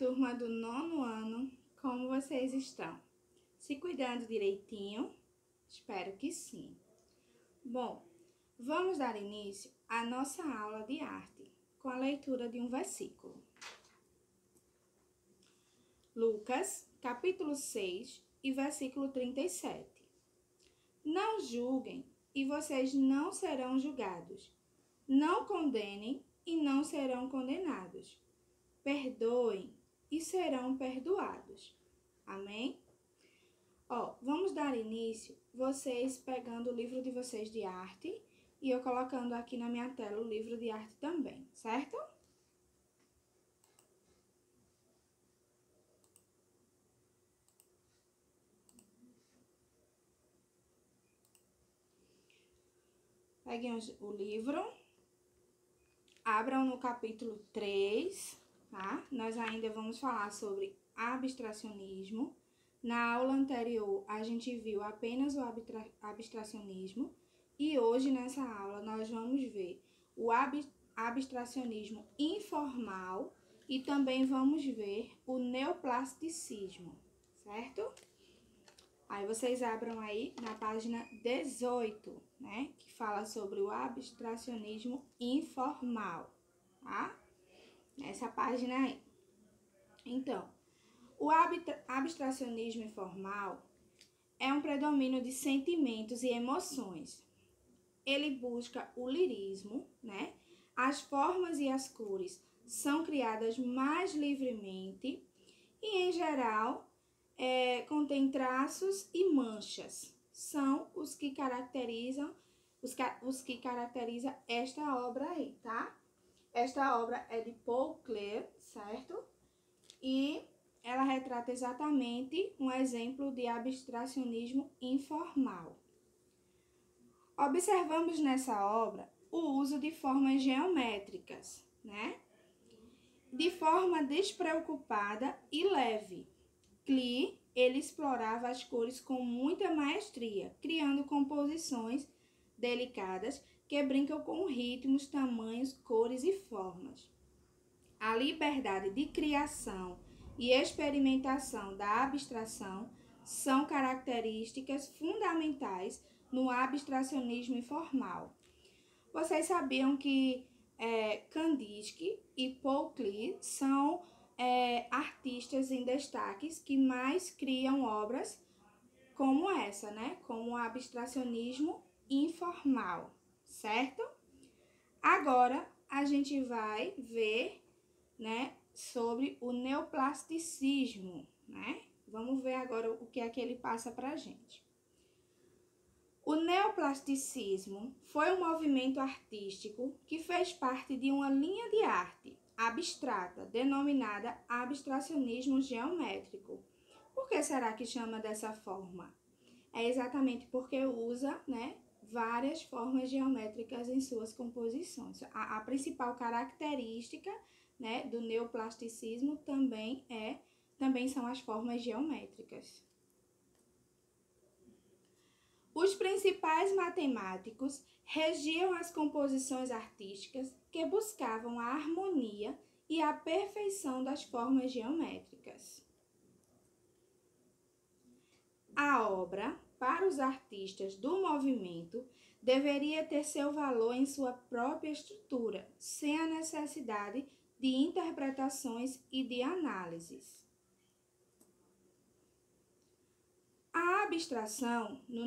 turma do 9º ano, como vocês estão? Se cuidando direitinho? Espero que sim. Bom, vamos dar início à nossa aula de arte, com a leitura de um versículo. Lucas, capítulo 6 e versículo 37. Não julguem e vocês não serão julgados. Não condenem e não serão condenados. Perdoem e serão perdoados. Amém? Vamos dar início, vocês pegando o livro de vocês de arte e eu colocando aqui na minha tela o livro de arte também, certo? Peguem o livro, abram no capítulo 3, tá? Nós ainda vamos falar sobre abstracionismo. Na aula anterior, a gente viu apenas o abstracionismo e hoje, nessa aula, nós vamos ver o abstracionismo informal e também vamos ver o neoplasticismo, certo? Aí vocês abram aí na página 18, né, que fala sobre o abstracionismo informal, tá? Essa página aí. Então, o abstracionismo informal é um predomínio de sentimentos e emoções. Ele busca o lirismo, né? As formas e as cores são criadas mais livremente e, em geral, contém traços e manchas. São os que caracterizam esta obra aí, tá? Esta obra é de Paul Klee, certo? E ela retrata exatamente um exemplo de abstracionismo informal. Observamos nessa obra o uso de formas geométricas, né? De forma despreocupada e leve. Klee, ele explorava as cores com muita maestria, criando composições delicadas que brincam com ritmos, tamanhos, cores e formas. A liberdade de criação e experimentação da abstração são características fundamentais no abstracionismo informal. Vocês sabiam que Kandinsky e Paul Klee são artistas em destaques que mais criam obras como essa, né? Como o abstracionismo informal, certo? Agora, a gente vai ver, né, sobre o neoplasticismo, né? Vamos ver agora o que é que ele passa pra gente. O neoplasticismo foi um movimento artístico que fez parte de uma linha de arte abstrata denominada abstracionismo geométrico. Por que será que chama dessa forma? É exatamente porque usa, né, várias formas geométricas em suas composições. A principal característica, né, do neoplasticismo também são as formas geométricas. Os principais matemáticos regiam as composições artísticas que buscavam a harmonia e a perfeição das formas geométricas. A obra, para os artistas do movimento, deveria ter seu valor em sua própria estrutura, sem a necessidade de interpretações e de análises. A abstração no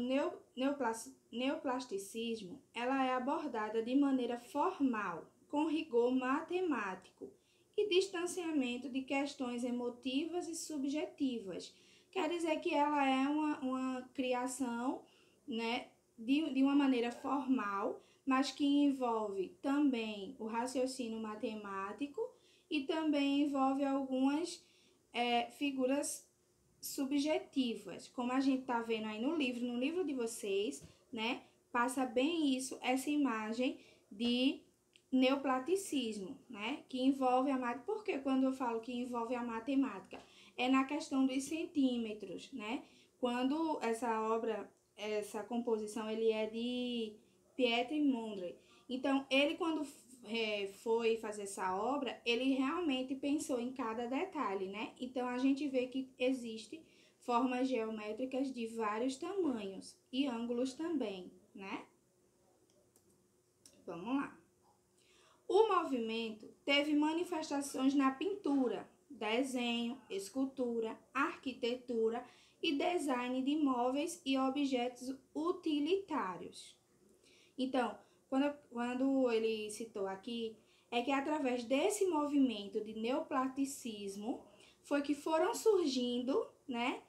neoplasticismo, ela é abordada de maneira formal, com rigor matemático e distanciamento de questões emotivas e subjetivas. Quer dizer que ela é uma criação, né, de uma maneira formal, mas que envolve também o raciocínio matemático e também envolve algumas figuras subjetivas, como a gente tá vendo aí no livro de vocês, né? Passa bem isso, essa imagem de neoplasticismo, né? Que envolve a matemática. Por que quando eu falo que envolve a matemática? É na questão dos centímetros, né? Quando essa composição, ele é de Pietro Mondri. Então, ele quando foi fazer essa obra, ele realmente pensou em cada detalhe, né? Então, a gente vê que existe formas geométricas de vários tamanhos e ângulos também, né? Vamos lá. O movimento teve manifestações na pintura, desenho, escultura, arquitetura e design de móveis e objetos utilitários. Então, quando ele citou aqui, é que através desse movimento de neoplasticismo foi que foram surgindo, né,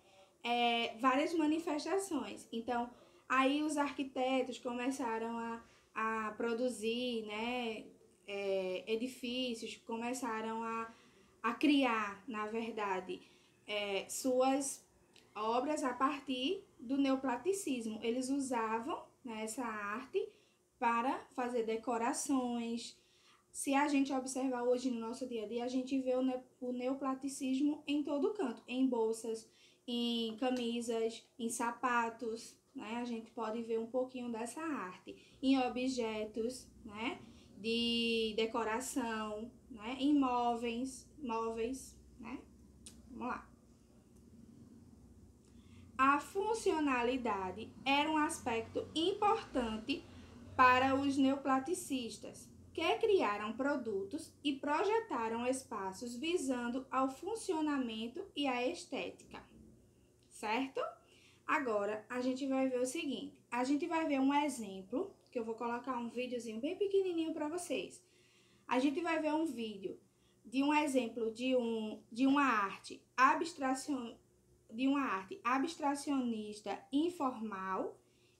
várias manifestações. Então, aí os arquitetos começaram a produzir, né, edifícios, começaram a criar, na verdade, suas obras a partir do neoplasticismo. Eles usavam, né, essa arte para fazer decorações. Se a gente observar hoje no nosso dia a dia, a gente vê o neoplasticismo em todo canto, em bolsas, em camisas, em sapatos, né? A gente pode ver um pouquinho dessa arte, em objetos, né, de decoração, né, em móveis, né? Vamos lá. A funcionalidade era um aspecto importante para os neoplaticistas, que criaram produtos e projetaram espaços visando ao funcionamento e à estética, certo? Agora, a gente vai ver o seguinte, a gente vai ver um exemplo, que eu vou colocar um videozinho bem pequenininho para vocês. A gente vai ver um vídeo de um exemplo de uma arte abstracionista informal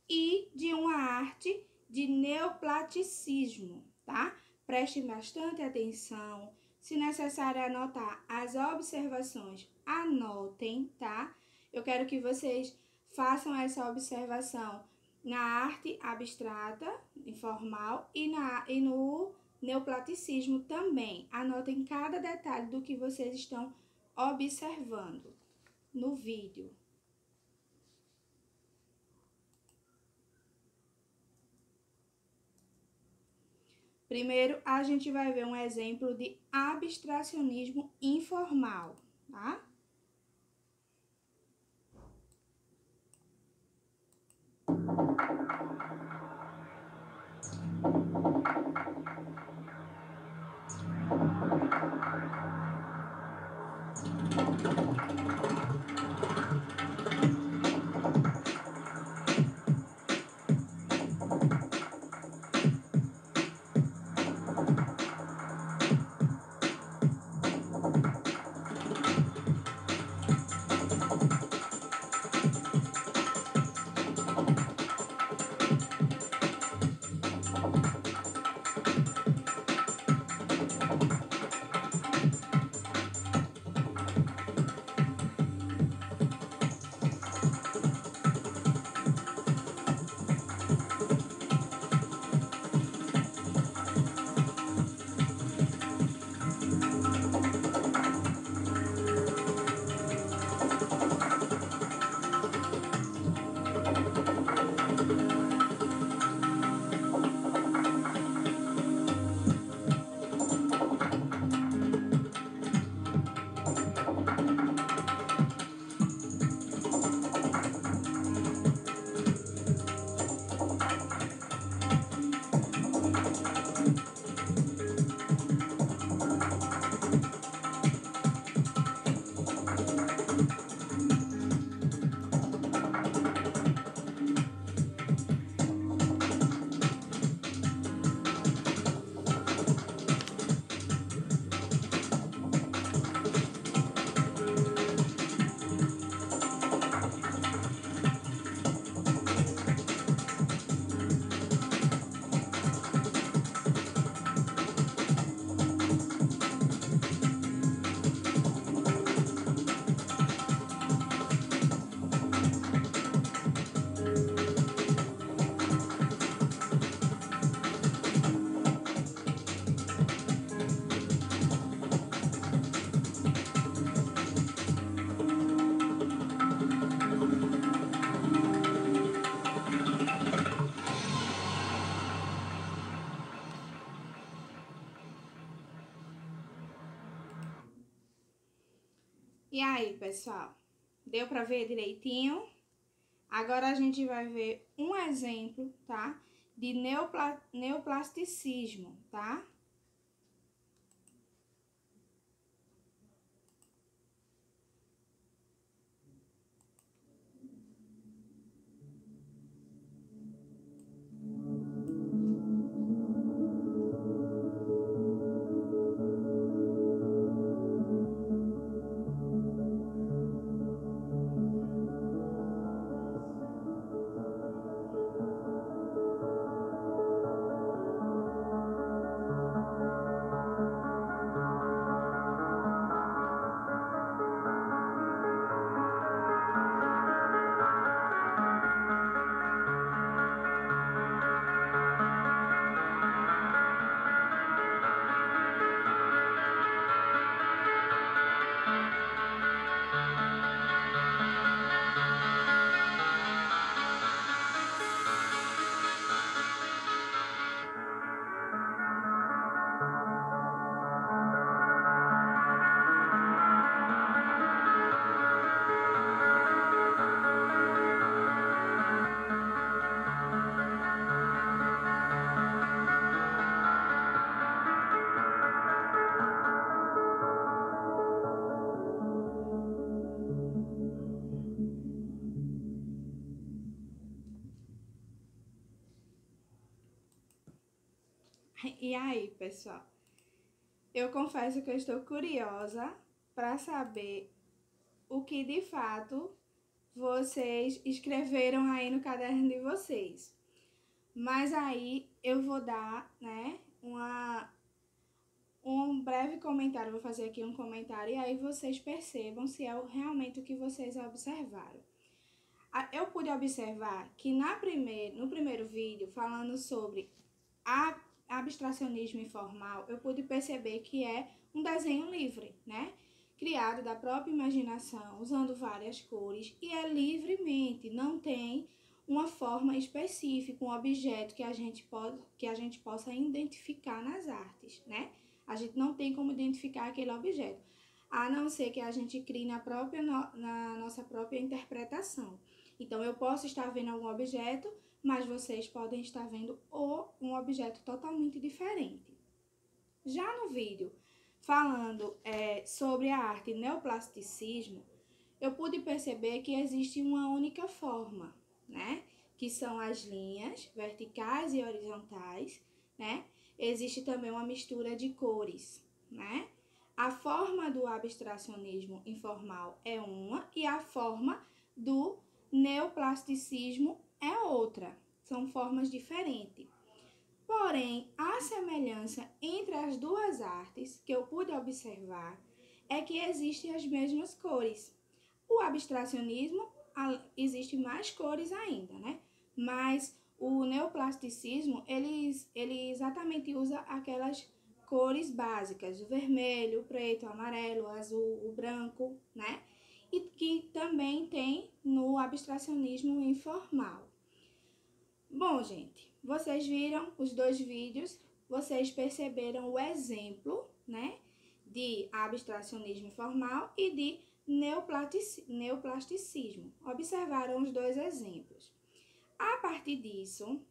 e de uma arte de neoplaticismo, tá? Prestem bastante atenção. Se necessário anotar as observações, anotem, tá? Eu quero que vocês façam essa observação na arte abstrata, informal e no neoplaticismo também. Anotem cada detalhe do que vocês estão observando no vídeo. Primeiro, a gente vai ver um exemplo de abstracionismo informal, tá? E aí, pessoal? Deu para ver direitinho? Agora a gente vai ver um exemplo, tá? De neoplasticismo, tá? E aí, pessoal? Eu confesso que eu estou curiosa para saber o que de fato vocês escreveram aí no caderno de vocês. Mas aí eu vou dar, né, um breve comentário, vou fazer aqui um comentário e aí vocês percebam se é realmente o que vocês observaram. Eu pude observar que no primeiro vídeo, falando sobre abstracionismo informal, eu pude perceber que é um desenho livre, né? Criado da própria imaginação, usando várias cores, e é livremente, não tem uma forma específica, um objeto que a gente possa identificar nas artes, né? A gente não tem como identificar aquele objeto, a não ser que a gente crie na nossa própria interpretação. Então, eu posso estar vendo algum objeto, mas vocês podem estar vendo um objeto totalmente diferente. Já no vídeo falando sobre a arte neoplasticismo, eu pude perceber que existe uma única forma, né? Que são as linhas verticais e horizontais, né? Existe também uma mistura de cores, né? A forma do abstracionismo informal é uma e a forma do neoplasticismo é outra. São formas diferentes. Porém, a semelhança entre as duas artes que eu pude observar é que existem as mesmas cores. O abstracionismo existe mais cores ainda, né? Mas o neoplasticismo, ele exatamente usa aquelas cores básicas, o vermelho, o preto, o amarelo, o azul, o branco, né? E que também tem no abstracionismo informal. Bom, gente, vocês viram os dois vídeos, vocês perceberam o exemplo, né, de abstracionismo informal e de neoplasticismo. Observaram os dois exemplos. A partir disso,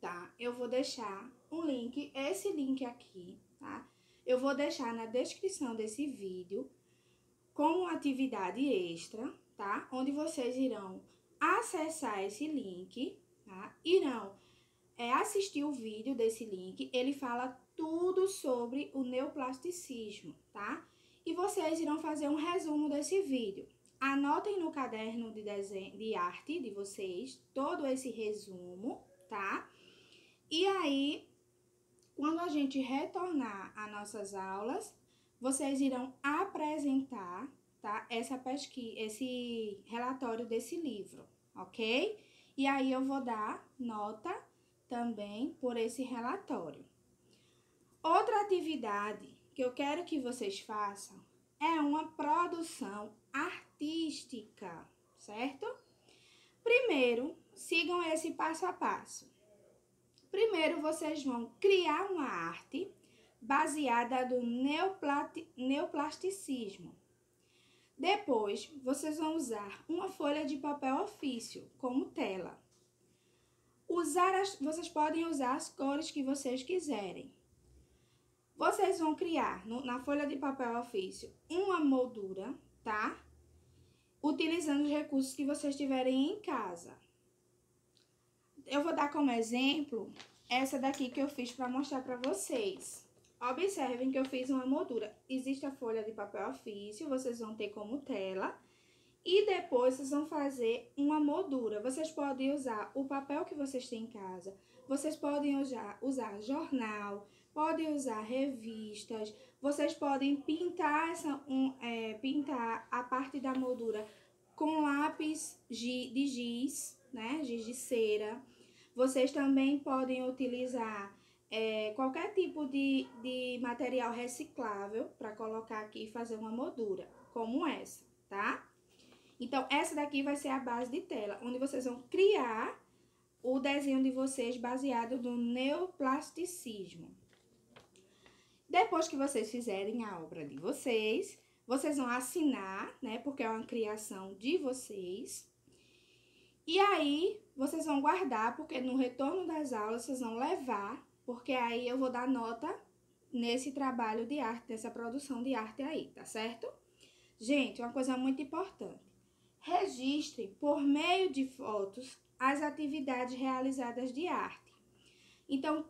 tá, eu vou deixar um link, esse link aqui, tá? Eu vou deixar na descrição desse vídeo como atividade extra, tá? Onde vocês irão acessar esse link, tá? Irão assistir o vídeo desse link, ele fala tudo sobre o neoplasticismo, tá? E vocês irão fazer um resumo desse vídeo. Anotem no caderno de desenho, de arte de vocês todo esse resumo, tá? E aí, quando a gente retornar às nossas aulas, vocês irão apresentar, tá? Essa pesquisa, esse relatório desse livro, ok? E aí eu vou dar nota também por esse relatório. Outra atividade que eu quero que vocês façam é uma produção artística, certo? Primeiro, sigam esse passo a passo. Primeiro, vocês vão criar uma arte baseada no neoplasticismo. Depois, vocês vão usar uma folha de papel ofício como tela. Vocês podem usar as cores que vocês quiserem. Vocês vão criar na folha de papel ofício uma moldura, tá? Utilizando os recursos que vocês tiverem em casa. Eu vou dar como exemplo essa daqui que eu fiz para mostrar para vocês. Observem que eu fiz uma moldura. Existe a folha de papel ofício, vocês vão ter como tela. E depois vocês vão fazer uma moldura. Vocês podem usar o papel que vocês têm em casa. Vocês podem usar jornal, podem usar revistas. Vocês podem pintar, pintar a parte da moldura com lápis de giz, né? Giz de cera. Vocês também podem utilizar qualquer tipo de material reciclável para colocar aqui e fazer uma moldura, como essa, tá? Então, essa daqui vai ser a base de tela, onde vocês vão criar o desenho de vocês baseado no neoplasticismo. Depois que vocês fizerem a obra de vocês, vocês vão assinar, né? Porque é uma criação de vocês. E aí, vocês vão guardar, porque no retorno das aulas, vocês vão levar, porque aí eu vou dar nota nesse trabalho de arte, nessa produção de arte aí, tá certo? Gente, uma coisa muito importante. Registre, por meio de fotos, as atividades realizadas de arte. Então,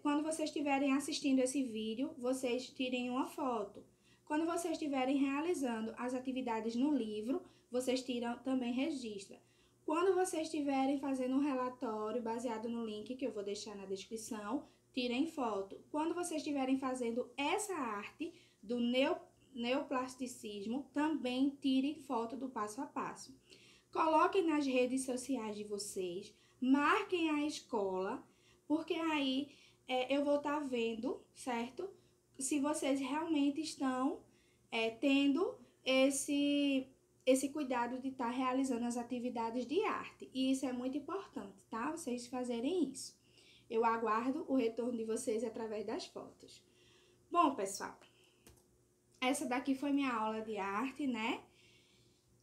quando vocês estiverem assistindo esse vídeo, vocês tirem uma foto. Quando vocês estiverem realizando as atividades no livro, vocês também registra. Quando vocês estiverem fazendo um relatório baseado no link que eu vou deixar na descrição, tirem foto. Quando vocês estiverem fazendo essa arte do neoplasticismo, também tirem foto do passo a passo. Coloquem nas redes sociais de vocês, marquem a escola, porque aí eu vou estar vendo, certo? Se vocês realmente estão tendo esse cuidado de estar realizando as atividades de arte. E isso é muito importante, tá? Vocês fazerem isso. Eu aguardo o retorno de vocês através das fotos. Bom, pessoal, essa daqui foi minha aula de arte, né?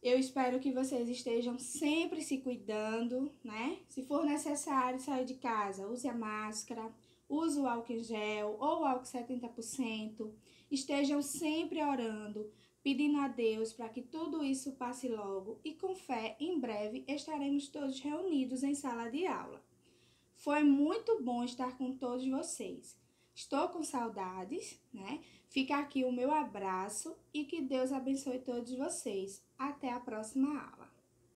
Eu espero que vocês estejam sempre se cuidando, né? Se for necessário sair de casa, use a máscara, use o álcool em gel ou o álcool 70%. Estejam sempre orando, pedindo a Deus para que tudo isso passe logo e com fé, em breve, estaremos todos reunidos em sala de aula. Foi muito bom estar com todos vocês. Estou com saudades, né? Fica aqui o meu abraço e que Deus abençoe todos vocês. Até a próxima aula.